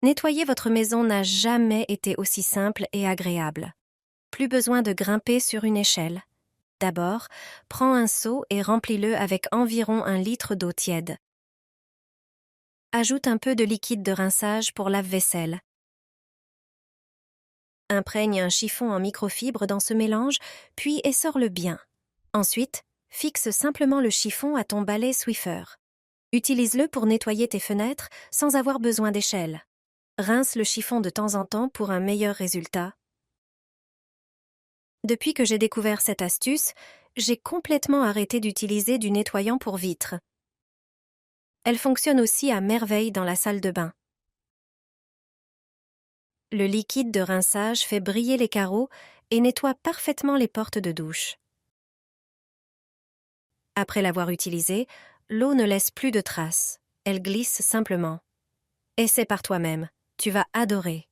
Nettoyer votre maison n'a jamais été aussi simple et agréable. Plus besoin de grimper sur une échelle. D'abord, prends un seau et remplis-le avec environ 1 litre d'eau tiède. Ajoute un peu de liquide de rinçage pour lave-vaisselle. Imprègne un chiffon en microfibre dans ce mélange, puis essore-le bien. Ensuite, fixe simplement le chiffon à ton balai Swiffer. Utilise-le pour nettoyer tes fenêtres sans avoir besoin d'échelle. Rince le chiffon de temps en temps pour un meilleur résultat. Depuis que j'ai découvert cette astuce, j'ai complètement arrêté d'utiliser du nettoyant pour vitres. Elle fonctionne aussi à merveille dans la salle de bain. Le liquide de rinçage fait briller les carreaux et nettoie parfaitement les portes de douche. Après l'avoir utilisée, l'eau ne laisse plus de traces. Elle glisse simplement. Essaie par toi-même. Tu vas adorer.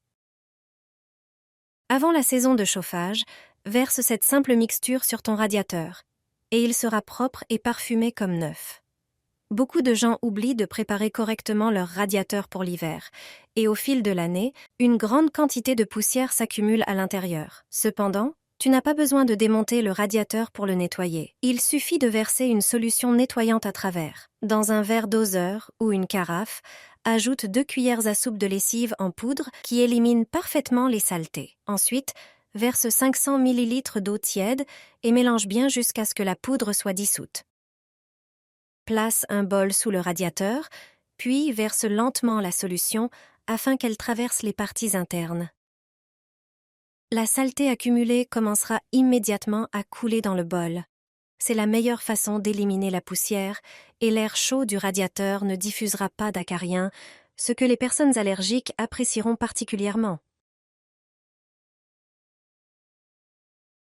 Avant la saison de chauffage, verse cette simple mixture sur ton radiateur et il sera propre et parfumé comme neuf. Beaucoup de gens oublient de préparer correctement leur radiateur pour l'hiver et au fil de l'année, une grande quantité de poussière s'accumule à l'intérieur. Cependant, tu n'as pas besoin de démonter le radiateur pour le nettoyer. Il suffit de verser une solution nettoyante à travers. Dans un verre doseur ou une carafe, ajoute 2 cuillères à soupe de lessive en poudre qui élimine parfaitement les saletés. Ensuite, verse 500 ml d'eau tiède et mélange bien jusqu'à ce que la poudre soit dissoute. Place un bol sous le radiateur, puis verse lentement la solution afin qu'elle traverse les parties internes. La saleté accumulée commencera immédiatement à couler dans le bol. C'est la meilleure façon d'éliminer la poussière et l'air chaud du radiateur ne diffusera pas d'acariens, ce que les personnes allergiques apprécieront particulièrement.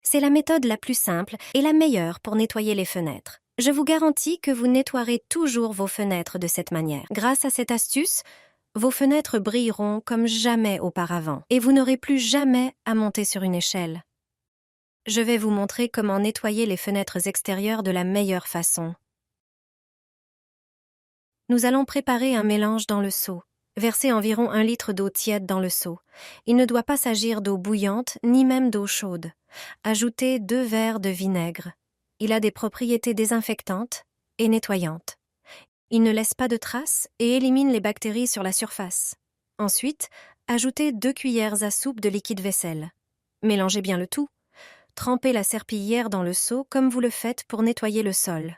C'est la méthode la plus simple et la meilleure pour nettoyer les fenêtres. Je vous garantis que vous nettoierez toujours vos fenêtres de cette manière. Grâce à cette astuce, vos fenêtres brilleront comme jamais auparavant et vous n'aurez plus jamais à monter sur une échelle. Je vais vous montrer comment nettoyer les fenêtres extérieures de la meilleure façon. Nous allons préparer un mélange dans le seau. Versez environ 1 litre d'eau tiède dans le seau. Il ne doit pas s'agir d'eau bouillante ni même d'eau chaude. Ajoutez 2 verres de vinaigre. Il a des propriétés désinfectantes et nettoyantes. Il ne laisse pas de traces et élimine les bactéries sur la surface. Ensuite, ajoutez 2 cuillères à soupe de liquide vaisselle. Mélangez bien le tout. Trempez la serpillière dans le seau comme vous le faites pour nettoyer le sol.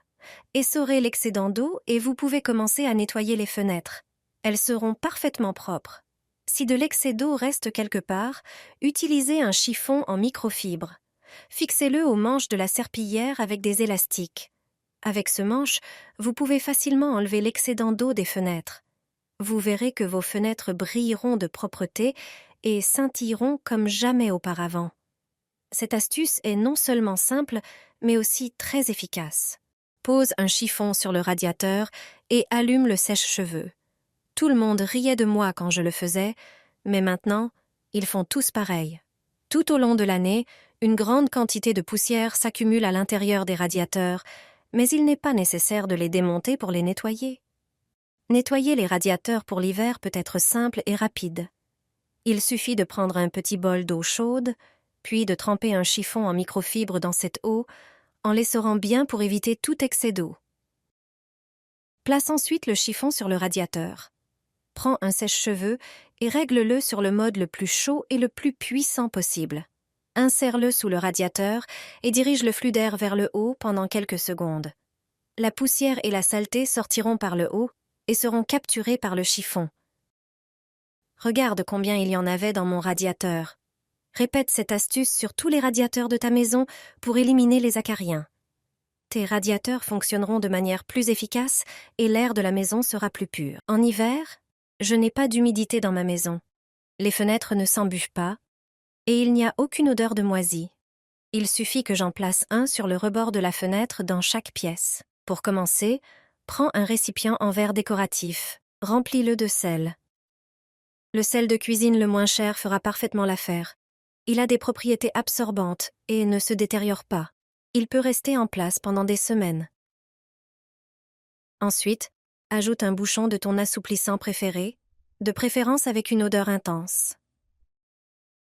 Essorez l'excédent d'eau et vous pouvez commencer à nettoyer les fenêtres. Elles seront parfaitement propres. Si de l'excès d'eau reste quelque part, utilisez un chiffon en microfibre. Fixez-le au manche de la serpillière avec des élastiques. Avec ce manche, vous pouvez facilement enlever l'excédent d'eau des fenêtres. Vous verrez que vos fenêtres brilleront de propreté et scintilleront comme jamais auparavant. Cette astuce est non seulement simple, mais aussi très efficace. Pose un chiffon sur le radiateur et allume le sèche-cheveux. Tout le monde riait de moi quand je le faisais, mais maintenant, ils font tous pareil. Tout au long de l'année, une grande quantité de poussière s'accumule à l'intérieur des radiateurs, mais il n'est pas nécessaire de les démonter pour les nettoyer. Nettoyer les radiateurs pour l'hiver peut être simple et rapide. Il suffit de prendre un petit bol d'eau chaude, puis de tremper un chiffon en microfibre dans cette eau, en l'essorant bien pour éviter tout excès d'eau. Place ensuite le chiffon sur le radiateur. Prends un sèche-cheveux et règle-le sur le mode le plus chaud et le plus puissant possible. Insère-le sous le radiateur et dirige le flux d'air vers le haut pendant quelques secondes. La poussière et la saleté sortiront par le haut et seront capturées par le chiffon. Regarde combien il y en avait dans mon radiateur. Répète cette astuce sur tous les radiateurs de ta maison pour éliminer les acariens. Tes radiateurs fonctionneront de manière plus efficace et l'air de la maison sera plus pur. En hiver, je n'ai pas d'humidité dans ma maison. Les fenêtres ne s'embuvent pas et il n'y a aucune odeur de moisi. Il suffit que j'en place un sur le rebord de la fenêtre dans chaque pièce. Pour commencer, prends un récipient en verre décoratif. Remplis-le de sel. Le sel de cuisine le moins cher fera parfaitement l'affaire. Il a des propriétés absorbantes et ne se détériore pas. Il peut rester en place pendant des semaines. Ensuite, ajoute un bouchon de ton assouplissant préféré, de préférence avec une odeur intense.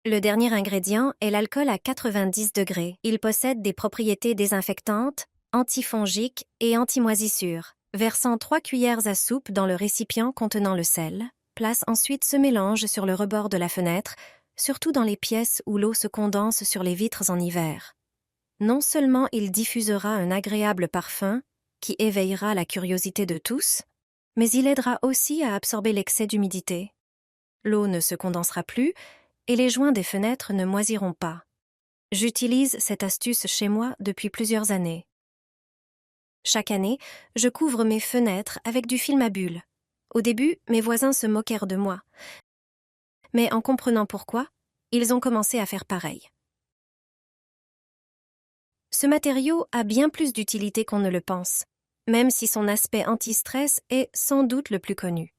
Le dernier ingrédient est l'alcool à 90 degrés. Il possède des propriétés désinfectantes, antifongiques et antimoisissures. Versant 3 cuillères à soupe dans le récipient contenant le sel, place ensuite ce mélange sur le rebord de la fenêtre, surtout dans les pièces où l'eau se condense sur les vitres en hiver. Non seulement il diffusera un agréable parfum, qui éveillera la curiosité de tous, mais il aidera aussi à absorber l'excès d'humidité. L'eau ne se condensera plus et les joints des fenêtres ne moisiront pas. J'utilise cette astuce chez moi depuis plusieurs années. Chaque année, je couvre mes fenêtres avec du film à bulles. Au début, mes voisins se moquèrent de moi. Mais en comprenant pourquoi, ils ont commencé à faire pareil. Ce matériau a bien plus d'utilité qu'on ne le pense, même si son aspect anti-stress est sans doute le plus connu.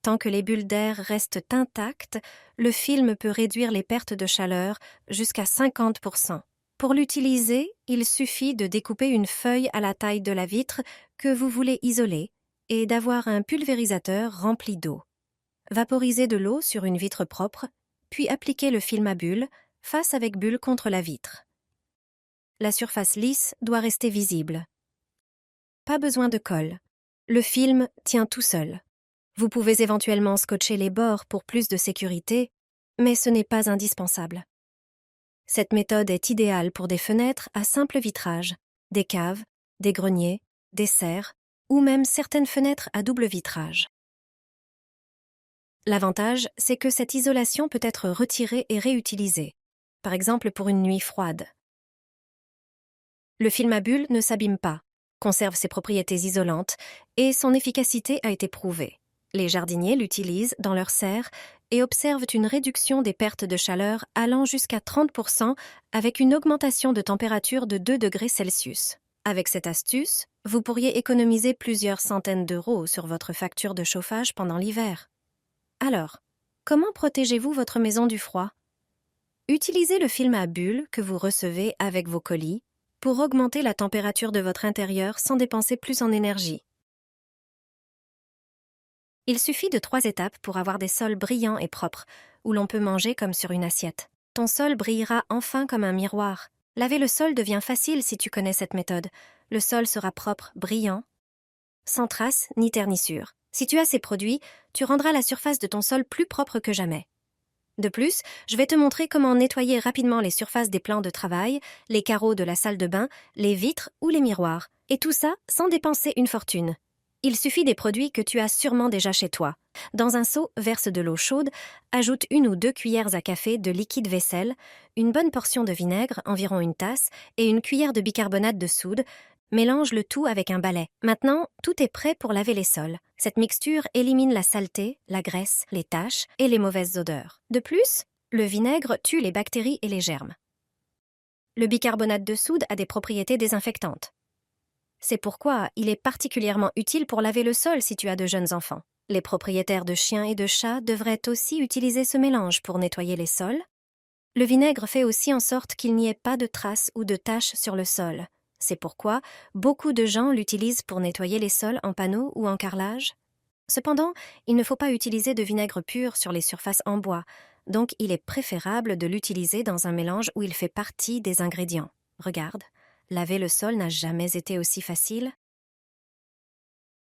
Tant que les bulles d'air restent intactes, le film peut réduire les pertes de chaleur jusqu'à 50%. Pour l'utiliser, il suffit de découper une feuille à la taille de la vitre que vous voulez isoler et d'avoir un pulvérisateur rempli d'eau. Vaporisez de l'eau sur une vitre propre, puis appliquez le film à bulles, face avec bulle contre la vitre. La surface lisse doit rester visible. Pas besoin de colle. Le film tient tout seul. Vous pouvez éventuellement scotcher les bords pour plus de sécurité, mais ce n'est pas indispensable. Cette méthode est idéale pour des fenêtres à simple vitrage, des caves, des greniers, des serres ou même certaines fenêtres à double vitrage. L'avantage, c'est que cette isolation peut être retirée et réutilisée, par exemple pour une nuit froide. Le film à bulles ne s'abîme pas, conserve ses propriétés isolantes et son efficacité a été prouvée. Les jardiniers l'utilisent dans leurs serres et observent une réduction des pertes de chaleur allant jusqu'à 30% avec une augmentation de température de 2 degrés Celsius. Avec cette astuce, vous pourriez économiser plusieurs centaines d'euros sur votre facture de chauffage pendant l'hiver. Alors, comment protégez-vous votre maison du froid? Utilisez le film à bulles que vous recevez avec vos colis pour augmenter la température de votre intérieur sans dépenser plus en énergie. Il suffit de 3 étapes pour avoir des sols brillants et propres, où l'on peut manger comme sur une assiette. Ton sol brillera enfin comme un miroir. Laver le sol devient facile si tu connais cette méthode. Le sol sera propre, brillant, sans traces ni ternissures. Si tu as ces produits, tu rendras la surface de ton sol plus propre que jamais. De plus, je vais te montrer comment nettoyer rapidement les surfaces des plans de travail, les carreaux de la salle de bain, les vitres ou les miroirs. Et tout ça sans dépenser une fortune. Il suffit des produits que tu as sûrement déjà chez toi. Dans un seau, verse de l'eau chaude, ajoute 1 ou 2 cuillères à café de liquide vaisselle, une bonne portion de vinaigre, environ une tasse, et une cuillère de bicarbonate de soude. Mélange le tout avec un balai. Maintenant, tout est prêt pour laver les sols. Cette mixture élimine la saleté, la graisse, les taches et les mauvaises odeurs. De plus, le vinaigre tue les bactéries et les germes. Le bicarbonate de soude a des propriétés désinfectantes. C'est pourquoi il est particulièrement utile pour laver le sol si tu as de jeunes enfants. Les propriétaires de chiens et de chats devraient aussi utiliser ce mélange pour nettoyer les sols. Le vinaigre fait aussi en sorte qu'il n'y ait pas de traces ou de taches sur le sol. C'est pourquoi beaucoup de gens l'utilisent pour nettoyer les sols en panneaux ou en carrelage. Cependant, il ne faut pas utiliser de vinaigre pur sur les surfaces en bois, donc il est préférable de l'utiliser dans un mélange où il fait partie des ingrédients. Regarde, laver le sol n'a jamais été aussi facile.